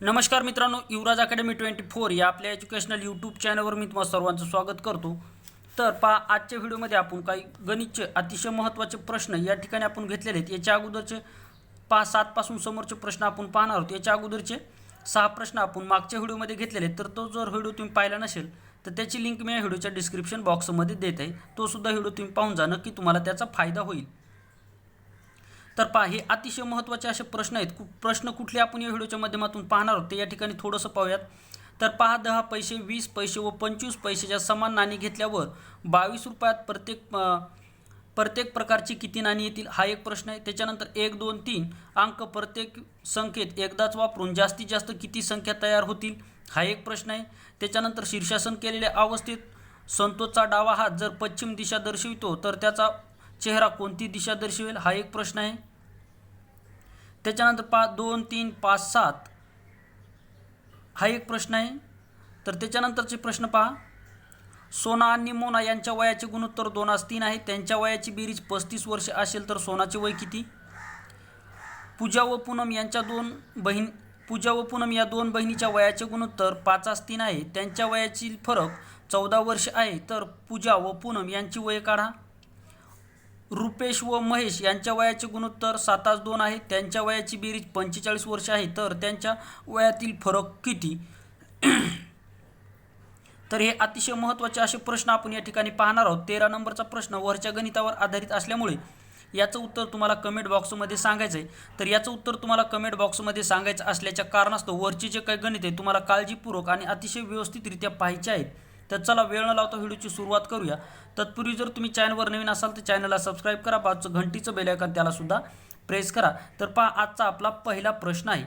नमस्कार मित्रांनो, युवराज अकॅडमी 24 या आपल्या एज्युकेशनल यूट्यूब चॅनलवर मी तुम्हा सर्वांचं स्वागत करतो। तर पहा, आजच्या व्हिडिओमध्ये आपण काही गणितचे अतिशय महत्त्वाचे प्रश्न या ठिकाणी आपण घेतलेले आहेत। याच्या अगोदरचे 5-7 पासून समोरचे प्रश्न आपण पाहणार आहोत। याच्या अगोदरचे 6 प्रश्न आपण मागच्या व्हिडिओमध्ये घेतलेले आहेत। तर तो जर व्हिडिओ तुम्ही पाहिला नसेल तर त्याची लिंक मी या व्हिडिओच्या डिस्क्रिप्शन बॉक्समध्ये देत आहे। तो सुद्धा व्हिडिओ तुम्ही पाहून जा, नक्की तुम्हाला त्याचा फायदा होईल। तर पहा, हे अतिशय महत्त्वाचे असे प्रश्न आहेत। प्रश्न कुठले आपण या व्हिडिओच्या माध्यमातून पाहणार आहोत ते या ठिकाणी थोडंसं पाहूयात। तर पहा, 10 पैसे, 20 पैसे व 25 पैशाच्या समान नाणी घेतल्यावर 22 रुपयात प्रत्येक प्रकारची किती नाणी येतील, हा एक प्रश्न आहे। त्याच्यानंतर 1, 2, 3 अंक प्रत्येक संख्येत एकदाच वापरून जास्तीत जास्त किती संख्या तयार होतील, हा एक प्रश्न आहे। त्याच्यानंतर शीर्षासन केलेल्या अवस्थेत संतोषचा डावा हात जर पश्चिम दिशा दर्शवितो तर त्याचा चेहरा कोणती दिशा दर्शवेल, हा एक प्रश्न आहे। त्याच्यानंतर 5, 2, 3, 5, 7 हा एक प्रश्न आहे। तर त्याच्यानंतरचे प्रश्न पहा, सोना आणि मोना यांच्या वयाचे गुणोत्तर 2:3 आहे। त्यांच्या वयाची बेरीज 35 वर्षे असेल तर सोनाचे वय किती? पूजा व पूनम या दोन बहिणीच्या वयाचे गुणोत्तर 5:3 आहे। त्यांच्या वयाची फरक 14 वर्षे आहे। तर पूजा व पूनम यांची वय काढा। रुपेश व महेश यांच्या वयाचे गुणोत्तर 7:2 आहे। त्यांच्या वयाची बेरीज 45 वर्षे आहे। तर त्यांच्या वयातील फरक किती? तर हे अतिशय महत्त्वाचे असे प्रश्न आपण या ठिकाणी पाहणार आहोत। 13 नंबरचा प्रश्न वरच्या गणितावर आधारित असल्यामुळे याचं उत्तर तुम्हाला कमेंट बॉक्समध्ये सांगायचं आहे। तर याचं उत्तर तुम्हाला कमेंट बॉक्समध्ये सांगायचं असल्याच्या कारणास्तव वरचे जे काही गणित आहे तुम्हाला काळजीपूर्वक आणि अतिशय व्यवस्थितरित्या पाहायचे आहेत। तर चला, वेळ न लावता व्हिडिओची सुरुवात करूया। तत्पूर्वी जर तुम्ही चॅनलवर नवीन असाल तर चॅनलला सबस्क्राईब करा, बाजूचं घंटीचं बेल आयकॉन त्याला सुद्धा प्रेस करा। तर पहा, आजचा आपला पहिला प्रश्न आहे,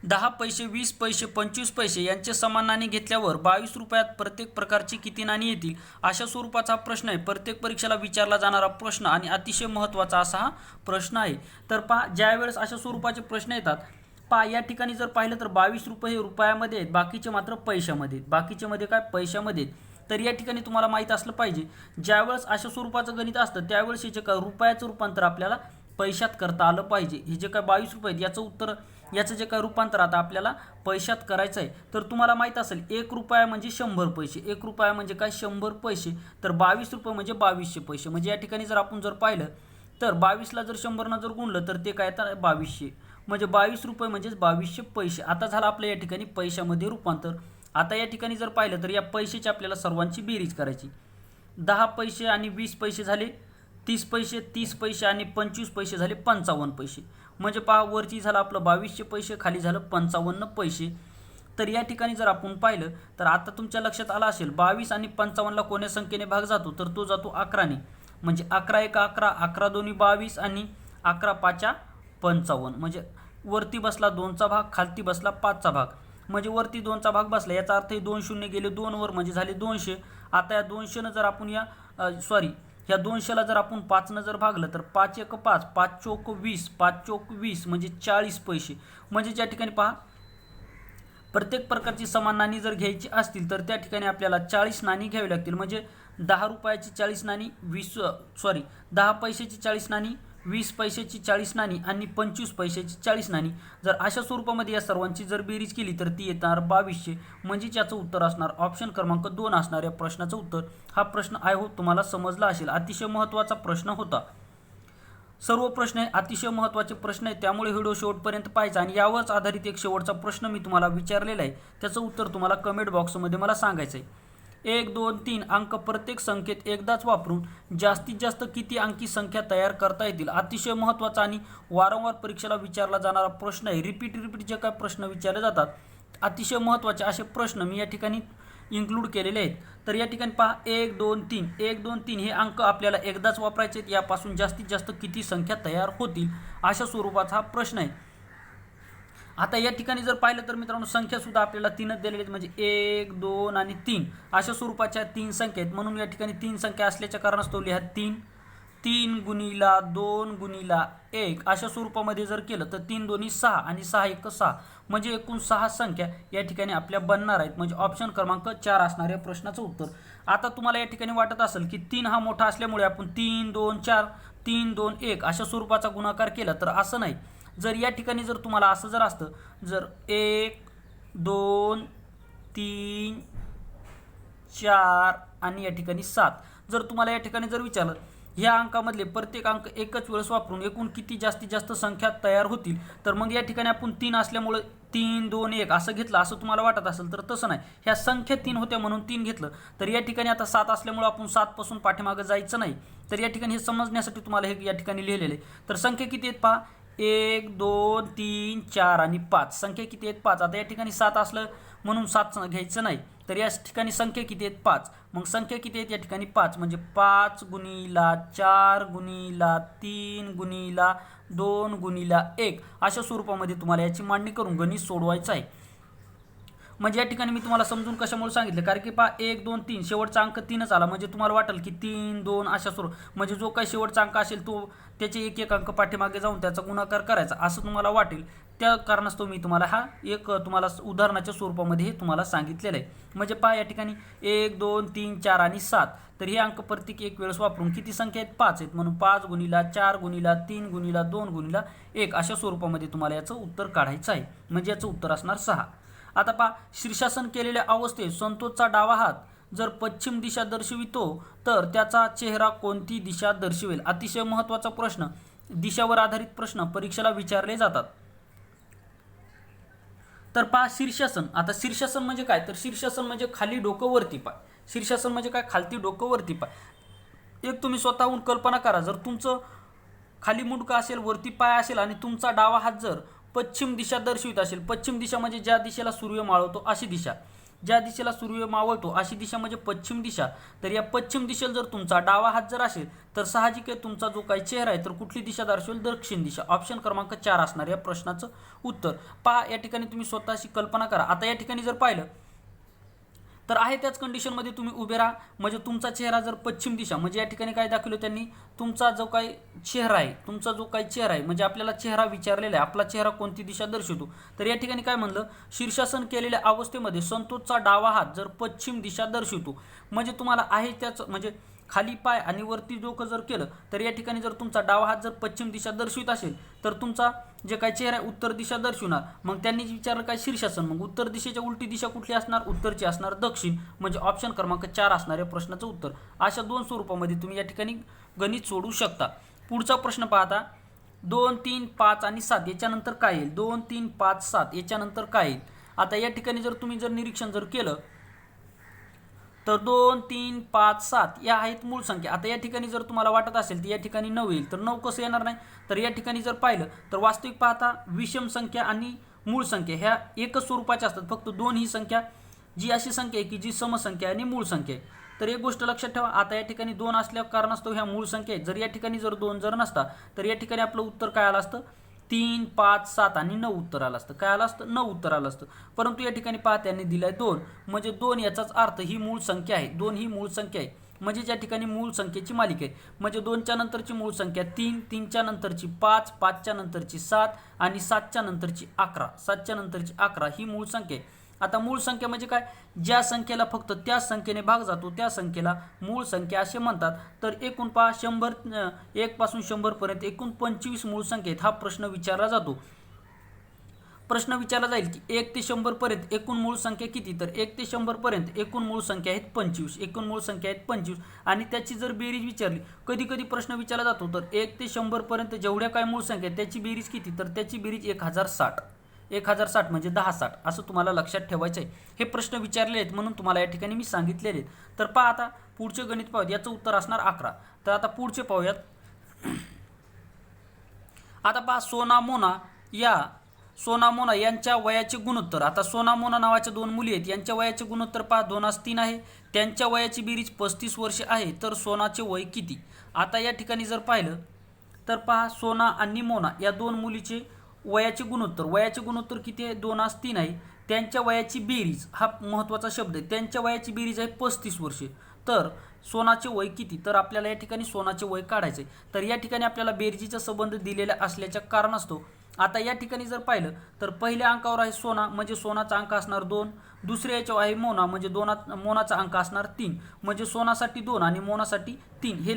10 पैसे, 20 पैसे, 25 पैसे यांचे समान नाणी घेतल्यावर 22 रुपयात प्रत्येक प्रकारची किती नाणी येतील, अशा स्वरूपाचा हा प्रश्न आहे। प्रत्येक परीक्षेला विचारला जाणारा प्रश्न आणि अतिशय महत्त्वाचा असा हा प्रश्न आहे। तर पहा, ज्यावेळेस अशा स्वरूपाचे प्रश्न येतात, पहा या ठिकाणी जर पाहिलं तर 22 रुपये हे रुपयामध्ये आहेत, बाकीचे मात्र पैशामध्ये आहेत। बाकीचे मध्ये काय, पैशामध्ये आहेत। तर या ठिकाणी तुम्हाला माहीत असलं पाहिजे, ज्यावेळेस अशा स्वरूपाचं गणित असतं त्यावेळेस हे जे काय रुपयाचं रूपांतर आपल्याला पैशात करता आलं पाहिजे। हे जे काय 22 रुपये आहेत याचं जे काय रूपांतर आता आपल्याला पैशात करायचं आहे। तर तुम्हाला माहीत असेल 1 रुपया म्हणजे 100 पैसे, 1 रुपया म्हणजे काय 100 पैसे, तर 22 रुपये म्हणजे 2200 पैसे। म्हणजे या ठिकाणी जर आपण पाहिलं तर 22ला जर 100 जर गुणलं तर ते काय येतं 2200, म्हणजे 22 रुपये म्हणजेच 2200 पैसे। आता झालं आपल्या या ठिकाणी पैशामध्ये रूपांतर। आता या ठिकाणी जर पाहिलं तर या पैशाची आपल्याला सर्वांची बेरीज करायची। 10 पैसे आणि 20 पैसे झाले 30 पैसे, 30 पैसे आणि 25 पैसे झाले 55 पैसे। म्हणजे पहा, वरती झालं आपलं 2200 पैसे, खाली झालं 55 पैसे। तर या ठिकाणी जर आपण पाहिलं तर आता तुमच्या लक्षात आलं असेल 22 आणि 55ला कोण्या संख्येने भाग जातो, तर तो जातो 11ने। म्हणजे 11 1 11, 11 2 22 आणि 11 5 55। म्हणजे वरती बसला 2चा भाग, खालती बसला 5चा भाग। म्हणजे वरती 2चा भाग बसला, याचा अर्थ हे 2 शून्य गेले 2 वर, म्हणजे झाले 200। आता या 200 जर आपण ह्या 200ला जर आपण 5 जर भागलं तर 5 1 5, 5 चौक 20, 5 चौक 20 म्हणजे 40 पैसे। म्हणजे ज्या ठिकाणी पहा, प्रत्येक प्रकारची समान नाणी जर घ्यायची असतील तर त्या ठिकाणी आपल्याला 40 नाणी घ्यावी लागतील। म्हणजे 10 रुपयाची 40 नाणी, 10 पैशाची 40 नाणी, 20 पैशाची 40 नाणी आणि 25 पैशाची 40 नाणी। जर अशा स्वरूपामध्ये या सर्वांची जर बेरीज केली तर ती येणार 2200। म्हणजेच याचं उत्तर असणार ऑप्शन क्रमांक 2 असणार या प्रश्नाचं उत्तर। हा प्रश्न आय होप तुम्हाला समजला असेल। अतिशय महत्त्वाचा प्रश्न होता। सर्व प्रश्न हे अतिशय महत्त्वाचे प्रश्न आहेत, त्यामुळे व्हिडिओ शेवटपर्यंत पाहायचा। आणि यावरच आधारित एक शेवटचा प्रश्न मी तुम्हाला विचारलेला आहे, त्याचं उत्तर तुम्हाला कमेंट बॉक्समध्ये मला सांगायचं आहे। 1 2 3 अंक प्रत्येक संख्येत एकदाच वापरून जास्तीत जास्त किती अंकी संख्या तयार करता येतील, अतिशय महत्त्वाचा आणि वारंवार परीक्षेला विचारला जाणारा प्रश्न आहे। रिपीट जे काय प्रश्न विचारले जातात, अतिशय महत्त्वाचे असे प्रश्न मी या ठिकाणी इन्क्लूड केलेले आहेत। तर या ठिकाणी पहा, 1 2 3 1 2 3 हे अंक आपल्याला एकदाच वापरायचे आहेत। यापासून जास्तीत जास्त किती संख्या तयार होतील, अशा स्वरूपाचा हा प्रश्न आहे। आता या ठिकाणी जर पाहिलं तर मित्रांनो, संख्या सुद्धा आपल्याला 3च दिलेल्या आहेत। म्हणजे 1 2 आणि 3 अशा स्वरूपाच्या 3 संख्या आहेत। म्हणून या ठिकाणी 3 संख्या असल्याच्या कारणास्तव लिहा 3, 3 गुणिला 2 गुणिला 1 अशा स्वरूपामध्ये जर केलं तर 3 2 6 आणि 6 1 6, म्हणजे एकूण 6 संख्या या ठिकाणी आपल्या बनणार आहेत। म्हणजे ऑप्शन क्रमांक 4 असणार या प्रश्नाचं उत्तर। आता तुम्हाला या ठिकाणी वाटत असेल की 3 हा मोठा असल्यामुळे आपण 3 2 4 3 2 1 अशा स्वरूपाचा गुणाकार केला, तर असं नाही। जर या ठिकाणी जर तुम्हाला असं जर असतं, जर 1 2 3 4 आणि या ठिकाणी 7, जर तुम्हाला या ठिकाणी जर विचारलं ह्या अंकामधले प्रत्येक अंक एकच वेळेस वापरून एकूण किती जास्तीत जास्त संख्या तयार होतील, तर मग या ठिकाणी आपण 3 असल्यामुळे 3 2 1 असं घेतलं असं तुम्हाला वाटत असेल तर तसं नाही. ह्या संख्या 3 होत्या म्हणून 3 घेतलं. तर या ठिकाणी आता 7 असल्यामुळे आपण 7 पासून पाठीमागे जायचं नाही. तर या ठिकाणी हे समजण्यासाठी तुम्हाला हे या ठिकाणी लिहिलेलं आहे. तर संख्या किती आहेत पहा, 1 2 3 4 आणि 5. संख्या किती आहेत 5. आता या ठिकाणी 7 असलं म्हणून 7 घ्यायचं नाही. तर या ठिकाणी संख्या किती आहेत 5. मग संख्या किती आहेत या ठिकाणी 5 म्हणजे 5 गुणिला 4 गुणिला 3 गुणिला 2 गुणिला 1 अशा स्वरूपामध्ये तुम्हाला याची मांडणी करून गणित सोडवायचं आहे. म्हणजे या ठिकाणी मी तुम्हाला समजून कशामुळे सांगितलं, कारण की पहा 1 2 3 शेवटचा अंक 3च आला म्हणजे तुम्हाला वाटेल की 3 2 अशा स्वरूप, म्हणजे जो काही शेवटचा अंक असेल तो त्याचे एक एक अंक पाठीमागे जाऊन त्याचा गुणाकार करायचा असं तुम्हाला वाटेल. त्या कारणास्तव मी तुम्हाला हा एक तुम्हाला उदाहरणाच्या स्वरूपामध्ये हे तुम्हाला सांगितलेलं आहे. म्हणजे पहा या ठिकाणी 1 2 3 4 आणि 7, तर हे अंक प्रत्येक एक वेळेस वापरून किती संख्या आहेत 5 आहेत म्हणून 5 गुणिला 4 गुणिला 3 गुणिला 2 गुणिला 1 अशा स्वरूपामध्ये तुम्हाला याचं उत्तर काढायचं आहे. म्हणजे याचं उत्तर असणार 6. आता पहा, शीर्षासन केलेल्या अवस्थेत संतोषचा डावा हात जर पश्चिम दिशा दर्शवितो तर त्याचा चेहरा कोणती दिशा दर्शवेल. अतिशय महत्त्वाचा प्रश्न, दिशावर आधारित प्रश्न परीक्षेला विचारले जातात. तर पहा शीर्षासन. आता शीर्षासन म्हणजे काय, तर शीर्षासन म्हणजे खाली डोकं वरती पाय. शीर्षासन म्हणजे काय, खालती डोकं वरती पाय. एक तुम्ही स्वतःहून कल्पना करा, जर तुमचं खाली मुंडकं असेल वरती पाय असेल आणि तुमचा डावा हात जर पश्चिम दिशा दर्शवित असेल, पश्चिम दिशा म्हणजे ज्या दिशेला सूर्य मावळतो अशी दिशा, ज्या दिशेला सूर्य मावळतो अशी दिशा म्हणजे पश्चिम दिशा. तर या पश्चिम दिशेला जर तुमचा डावा हात जर असेल तर साहजिक आहे तुमचा जो काही चेहरा आहे तर कुठली दिशा दर्शवेल, दक्षिण दिशा. ऑप्शन क्रमांक 4 असणार या प्रश्नाचं उत्तर. पहा या ठिकाणी तुम्ही स्वतःशी कल्पना करा. आता या ठिकाणी जर पाहिलं तर आहे त्याच कंडिशनमध्ये तुम्ही उभे राहा, म्हणजे तुमचा चेहरा जर पश्चिम दिशा, म्हणजे या ठिकाणी काय दाखवलं त्यांनी, तुमचा जो काही चेहरा आहे, तुमचा जो काही चेहरा आहे म्हणजे आपल्याला चेहरा विचारलेला आहे, आपला चेहरा कोणती दिशा दर्शवतो. तर या ठिकाणी काय म्हणलं, शीर्षासन केलेल्या अवस्थेमध्ये संतोषचा डावा हात जर पश्चिम दिशा दर्शवतो, म्हणजे तुम्हाला आहे त्याच म्हणजे खाली पाय आणि वरती डोकं जर केलं तर या ठिकाणी जर तुमचा डावा हात जर पश्चिम दिशा दर्शवित असेल तर तुमचा जे काही चेहरा आहे उत्तर दिशा दर्शवणार. मग त्यांनी विचारलं काय, शीर्षासन, मग उत्तर दिशेच्या उलटी दिशा कुठली असणार, उत्तरची असणार दक्षिण. म्हणजे ऑप्शन क्रमांक 4 असणार या प्रश्नाचं उत्तर. अशा 2 स्वरूपामध्ये तुम्ही या ठिकाणी गणित सोडवू शकता. पुढचा प्रश्न पाहता, 2 3 5 आणि 7 याच्यानंतर काय येईल, 2 3 5 7 याच्यानंतर काय येईल. आता या ठिकाणी जर तुम्ही जर निरीक्षण जर केलं तर 2 3 5 7 या आहेत मूळ संख्या. आता या ठिकाणी जर तुम्हाला वाटत असेल तर या ठिकाणी 9 येईल, तर 9 कसं येणार नाही. तर या ठिकाणी जर पाहिलं तर वास्तविक पाहता विषम संख्या आणि मूळ संख्या ह्या एकच स्वरूपाच्या असतात. फक्त 2 ही संख्या जी अशी संख्या आहे की जी समसंख्या आणि मूळ संख्या आहे. तर एक गोष्ट लक्षात ठेवा, आता या ठिकाणी 2 असल्या कारणास्तव ह्या मूळ संख्या आहेत. जर या ठिकाणी जर 2 जर नसता तर या ठिकाणी आपलं उत्तर काय आलं असतं, 3 5 7 आणि 9 उत्तर आलं असतं. काय आलं असतं, 9 उत्तर आलं असतं. परंतु या ठिकाणी पहा त्यांनी दिलाय 2, म्हणजे 2 याचाच अर्थ ही मूळ संख्या आहे. 2 ही मूळ संख्या आहे म्हणजे या ठिकाणी मूळ संख्येची मालिका आहे. म्हणजे 2च्या नंतरची मूळ संख्या 3, 3च्या नंतरची 5, 5च्या नंतरची 7 आणि 7च्या नंतरची 11, 7च्या नंतरची 11 ही मूळ संख्या आहे. आता मूळ संख्या म्हणजे काय, ज्या संख्येला फक्त त्याच संख्येने भाग जातो त्या संख्येला मूळ संख्या असे म्हणतात. तर एकूण पहा 100 1 पासून 100 पर्यंत एकूण 25 मूळ संख्येत हा प्रश्न विचारला जातो. प्रश्न विचारला जाईल की 1 ते 100 पर्यंत एकूण मूळ संख्या किती, तर 1 ते 100 पर्यंत एकूण मूळ संख्या आहेत 25, एकूण मूळ संख्या आहेत 25 आणि त्याची जर बेरीज विचारली, कधी कधी प्रश्न विचारला जातो तर 1 ते 100 पर्यंत जेवढ्या काय मूळ संख्या आहेत त्याची बेरीज किती, तर त्याची बेरीज 1060, 1060 म्हणजे 1060 असं तुम्हाला लक्षात ठेवायचं आहे. हे प्रश्न विचारले आहेत म्हणून तुम्हाला या ठिकाणी मी सांगितलेले आहेत. तर पहा आता पुढचे गणित पाहूयात, याचं उत्तर असणार 11. तर आता पुढचे पाहूयात. आता पहा सोना मोना यांच्या वयाचे गुणोत्तर. आता सोना मोना नावाच्या 2 मुली आहेत, यांच्या वयाचे गुणोत्तर पहा 2:3 आहे. त्यांच्या वयाची बेरीज 35 वर्षे आहे. तर सोनाचे वय किती. आता या ठिकाणी जर पाहिलं तर पहा सोना आणि मोना या 2 मुलीचे वयाचे गुणोत्तर किती आहे, 2:3 आहे. त्यांच्या वयाची बेरीज हा महत्त्वाचा शब्द आहे, त्यांच्या वयाची बेरीज आहे 35 वर्षे. तर सोनाचे वय किती, तर आपल्याला या ठिकाणी सोनाचे वय काढायचे. तर या ठिकाणी आपल्याला बेरजीचा संबंध दिलेला असल्याच्या कारणास्तव आता या ठिकाणी जर पाहिलं तर पहिल्या अंकावर आहे सोना म्हणजे सोनाचा अंक असणार 2, दुसऱ्या याच्यावर आहे मोना म्हणजे मोनाचा अंक असणार 3, म्हणजे सोनासाठी 2 आणि मोनासाठी 3. हे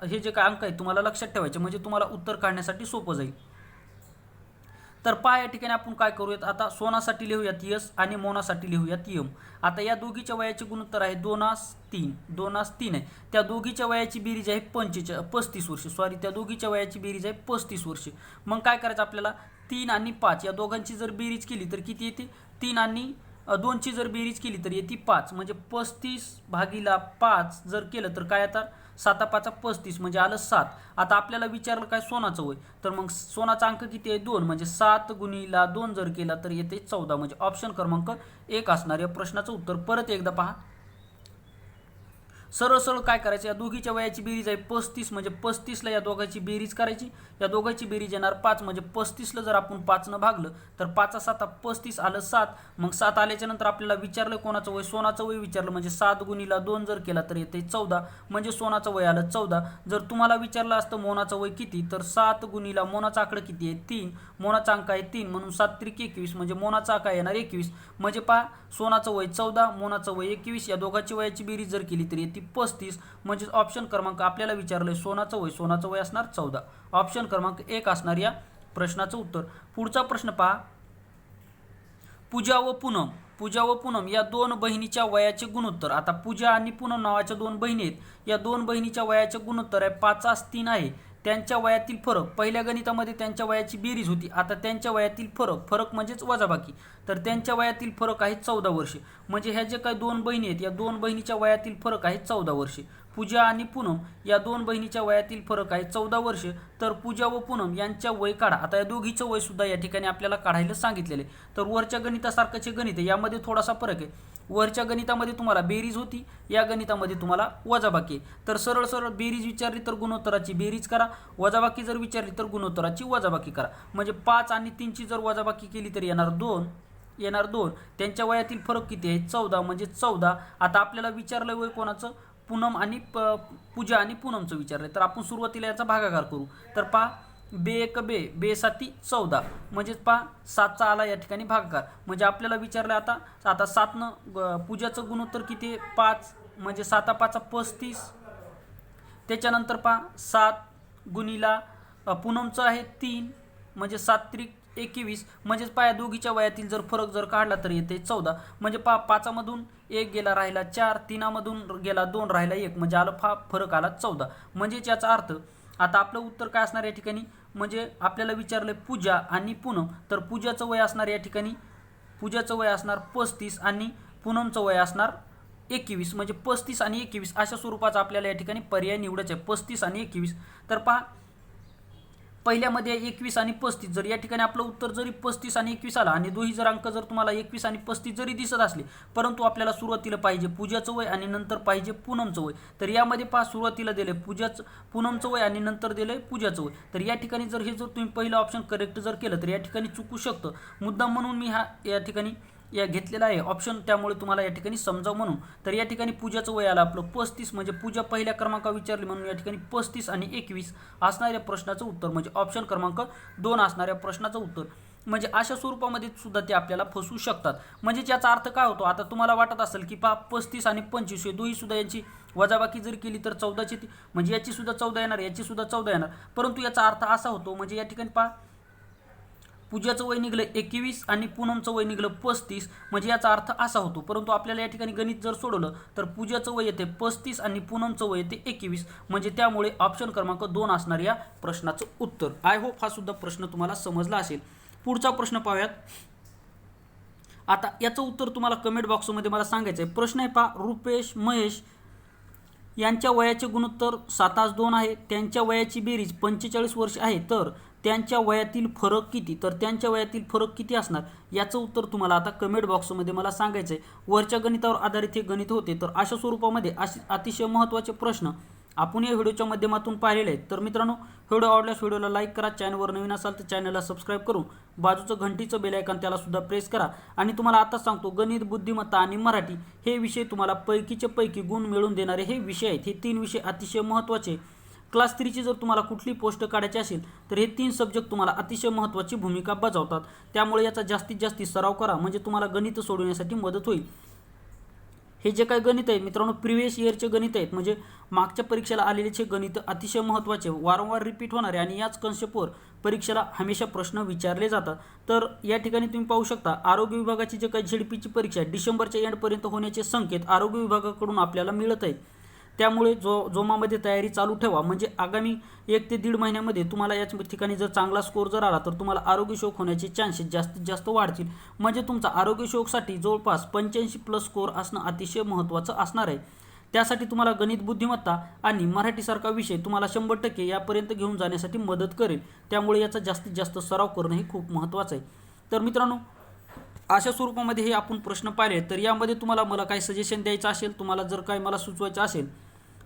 हे जे काय अंक आहे तुम्हाला लक्षात ठेवायचे म्हणजे तुम्हाला उत्तर काढण्यासाठी सोपं जाईल. तर पहा या ठिकाणी आपण काय करूयात, आता सोनासाठी लिहूयात यस आणि मोनासाठी लिहूयात यम. आता या दोघीच्या वयाचे गुणोत्तर आहे 2:3. 2:3 आहे. त्या दोघीच्या वयाची बेरीज आहे 35 वर्ष. त्या दोघीच्या वयाची बेरीज आहे 35 वर्ष. मग काय करायचं आपल्याला, 3 आणि 5 या दोघांची जर बेरीज केली तर किती येते, 3 आणि 2ची जर बेरीज केली तर येते 5. म्हणजे 35/5 जर केलं तर काय येतात, 7×5 = 35 म्हणजे आलं 7. आता आपल्याला विचारलं काय सोनाचं वय, तर मग सोनाचा अंक किती आहे 2, म्हणजे 7 × 2 जर केला तर येते 14. म्हणजे ऑप्शन क्रमांक 1 असणार या प्रश्नाचं उत्तर. परत एकदा पहा, सरळ सरळ काय करायचं, या दोघीच्या वयाची बेरीज आहे 35, म्हणजे 35ला या दोघांची बेरीज करायची. या दोघांची बेरीज येणार 5, म्हणजे 35ला जर आपण 5 भागलं तर 5×7 = 35 आलं 7. मग 7 आल्याच्या नंतर आपल्याला विचारलं कोणाचं वय, सोनाचं वय विचारलं, म्हणजे 7 × 2 जर केला तर येते 14. म्हणजे सोनाचं वय आलं 14. जर तुम्हाला विचारलं असतं मोनाचं वय किती, तर 7 × मोनाचा आकडा किती आहे 3, मोनाचा अंक आहे 3 म्हणून 7×3 = 21, म्हणजे मोनाचा आकडा येणार 21. म्हणजे पहा सोनाचं वय 14, मोनाचं वय 21, या दोघांची वयाची बेरीज जर केली तर येते 35. म्हणजे ऑप्शन क्रमांक आपल्याला विचारलंय सोनाचं वय असणार 14. ऑप्शन क्रमांक 1 असणार या प्रश्नाचं उत्तर. पुढचा प्रश्न पहा, पूजा व पूनम या दोन बहिणीच्या वयाचे गुणोत्तर. आता पूजा आणि पूनम नावाच्या दोन बहिणी आहेत. या दोन बहिणीच्या वयाचे गुणोत्तर आहे 5:3 आहे. त्यांच्या वयातील फरक, पहिल्या गणितामध्ये त्यांच्या वयाची बेरीज होती, आता त्यांच्या वयातील फरक म्हणजेच वजाबाकी, तर त्यांच्या वयातील फरक आहे 14 वर्षे. म्हणजे ह्या जे काही दोन बहिणी आहेत या दोन बहिणीच्या वयातील फरक आहे 14 वर्षे. पूजा आणि पूनम या दोन बहिणीच्या वयातील फरक आहे 14 वर्षे. तर पूजा व पूनम यांच्या वय काढा. आता या दोघीचं वय सुद्धा या ठिकाणी आपल्याला काढायला सांगितलेले. तर वरच्या गणितासारखंचे गणित आहे, यामध्ये थोडासा फरक आहे. वरच्या गणितामध्ये तुम्हाला बेरीज होती, या गणितामध्ये तुम्हाला वजाबाकी आहे. तर सरळ सरळ बेरीज विचारली तर गुणोत्तराची बेरीज करा, वजाबाकी जर विचारली तर गुणोत्तराची वजाबाकी करा. म्हणजे 5 आणि 3ची जर वजाबाकी केली तर येणार 2. त्यांच्या वयातील फरक किती आहे 14, म्हणजे 14. आता आपल्याला विचारलं वय कोणाचं, पूनम आणि पूजा आणि पूनमचं विचारलं. तर आपण सुरुवातीला याचा भागाकार करू. तर पहा, बे 7 14, म्हणजेच पहा 7चा आला या ठिकाणी भागाकार. म्हणजे आपल्याला विचारलं आता 7नं पूजाचं गुणोत्तर किती आहे 5, म्हणजे 7×5 = 35. त्याच्यानंतर पहा 7 × पूनमचं आहे 3, म्हणजे 7×3 = 21. म्हणजेच पहा दोघीच्या वयातील जर फरक जर काढला तर येते 14. म्हणजे पहा 5मधून 1 गेला राहिला 4, 3मधून गेला 2 राहिला 1, म्हणजे आलं फरक आला 14. म्हणजेच याचा अर्थ आता आपलं उत्तर काय असणार या ठिकाणी, म्हणजे आपल्याला विचारलं पूजा आणि पूनम, तर पूजाचं वय असणार या ठिकाणी, पूजाचं वय असणार 35 आणि पूनमचं वय असणार 21. म्हणजे 35 आणि 21 अशा स्वरूपाचा आपल्याला या ठिकाणी पर्याय निवडायचा आहे, 35 आणि 21. तर पहा पहिल्यामध्ये 21 आणि 35, जर या ठिकाणी आपलं उत्तर जरी 35 आणि 21 आला आणि दोन्ही जर अंक जर तुम्हाला 21 आणि 35 जरी दिसत असले, परंतु आपल्याला सुरुवातीला पाहिजे पूजाचं वय आणि नंतर पाहिजे पूनमचं वय. तर यामध्ये पहा सुरुवातीला दिले पूनमचं वय आणि नंतर दिले पूजाचं वय. तर या ठिकाणी जर हे जर तुम्ही पहिलं ऑप्शन करेक्ट जर केलं तर या ठिकाणी चुकू शकतं. मुद्दाम म्हणून मी या ठिकाणी घेतलेला आहे ऑप्शन, त्यामुळे तुम्हाला या ठिकाणी समजावं म्हणून. तर या ठिकाणी पूजाचं वय आलं आपलं 35, म्हणजे पूजा पहिल्या क्रमांकावर विचारली म्हणून या ठिकाणी 35 आणि 21 असणाऱ्या प्रश्नाचं उत्तर, म्हणजे ऑप्शन क्रमांक 2 असणाऱ्या प्रश्नाचं उत्तर. म्हणजे अशा स्वरूपामध्ये सुद्धा ते आपल्याला फसवू शकतात. म्हणजे याचा अर्थ काय होतो, आता तुम्हाला वाटत असेल की पहा 35 आणि 25 हे दोन्ही सुद्धा यांची वजाबाकी जर केली तर 14ची, म्हणजे याची सुद्धा 14 येणार, याची सुद्धा 14 येणार. परंतु याचा अर्थ असा होतो, म्हणजे या ठिकाणी पहा पूजाचं वय निघलं 21 आणि पूनमचं वय निघलं 35, म्हणजे याचा अर्थ असा होतो. परंतु आपल्याला या ठिकाणी गणित जर सोडवलं तर पूजाचं वय येते 35 आणि पूनमचं वय येते 21, म्हणजे त्यामुळे ऑप्शन क्रमांक 2 असणार या प्रश्नाचं उत्तर. आय होप हा सुद्धा प्रश्न तुम्हाला समजला असेल. पुढचा प्रश्न पाहूयात. आता याचं उत्तर तुम्हाला कमेंट बॉक्समध्ये मला सांगायचं आहे. प्रश्न आहे पहा, रुपेश महेश यांच्या वयाचे गुणोत्तर 7:2 आहे. त्यांच्या वयाची बेरीज 45 वर्ष आहे. तर त्यांच्या वयातील फरक किती, तर त्यांच्या वयातील फरक किती असणार याचं उत्तर तुम्हाला आता कमेंट बॉक्समध्ये मला सांगायचं आहे. वरच्या गणितावर आधारित हे गणित होते. तर अशा स्वरूपामध्ये अतिशय महत्त्वाचे प्रश्न आपण या व्हिडिओच्या माध्यमातून पाहिलेले आहेत. तर मित्रांनो, व्हिडिओ आवडल्यास व्हिडिओला लाईक करा, चॅनलवर नवीन असाल तर चॅनलला सबस्क्राईब करून बाजूचं घंटीचं बेल आयकॉन त्याला सुद्धा प्रेस करा. आणि तुम्हाला आता सांगतो, गणित, बुद्धिमत्ता आणि मराठी हे विषय तुम्हाला पैकीचे पैकी गुण मिळवून देणारे हे विषय आहेत. हे 3 विषय अतिशय महत्त्वाचे. क्लास 3ची जर तुम्हाला कुठली पोस्ट काढायची असेल तर हे 3 सब्जेक्ट तुम्हाला अतिशय महत्त्वाची भूमिका बजावतात. त्यामुळे याचा जास्तीत जास्त सराव करा, म्हणजे तुम्हाला गणित सोडवण्यासाठी मदत होईल. हे जे काही गणित आहे मित्रांनो प्रिव्हियस इयरचे गणित आहेत, म्हणजे मागच्या परीक्षेला आलेलेचे गणित अतिशय महत्त्वाचे, वारंवार रिपीट होणारे आणि याच कन्सेप्टवर परीक्षेला हमेशा प्रश्न विचारले जातात. तर या ठिकाणी तुम्ही पाहू शकता आरोग्य विभागाची जे काही झेडपीची परीक्षा आहे डिसेंबरच्या एंडपर्यंत होण्याचे संकेत आरोग्य विभागाकडून आपल्याला मिळत आहेत. त्यामुळे जोमामध्ये तयारी चालू ठेवा, म्हणजे आगामी 1 ते 1.5 महिन्यामध्ये तुम्हाला याच ठिकाणी जर चांगला स्कोर जर आला तर तुम्हाला आरोग्य शोक होण्याचे चान्सेस जास्तीत जास्त वाढतील. म्हणजे तुमचा आरोग्य शोकसाठी जवळपास 85+ स्कोर असणं अतिशय महत्त्वाचं असणार आहे. त्यासाठी तुम्हाला गणित बुद्धिमत्ता आणि मराठीसारखा विषय तुम्हाला 100% यापर्यंत घेऊन जाण्यासाठी मदत करेल. त्यामुळे याचा जास्तीत जास्त सराव करणं हे खूप महत्त्वाचं आहे. तर मित्रांनो अशा स्वरूपामध्ये हे आपण प्रश्न पाहिले. तर यामध्ये तुम्हाला मला काही सजेशन द्यायचं असेल, तुम्हाला जर काही मला सुचवायचं असेल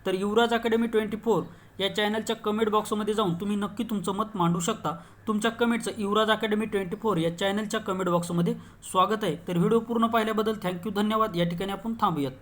तर युवराज अकॅडमी 24 या चॅनलच्या कमेंट बॉक्समध्ये जाऊन तुम्ही नक्की तुमचं मत मांडू शकता. तुमच्या कमेंटचं युवराज अकॅडमी 24 या चॅनलच्या कमेंट बॉक्समध्ये स्वागत आहे. तर व्हिडिओ पूर्ण पाहिल्याबद्दल थँक्यू, धन्यवाद. या ठिकाणी आपण थांबूयात.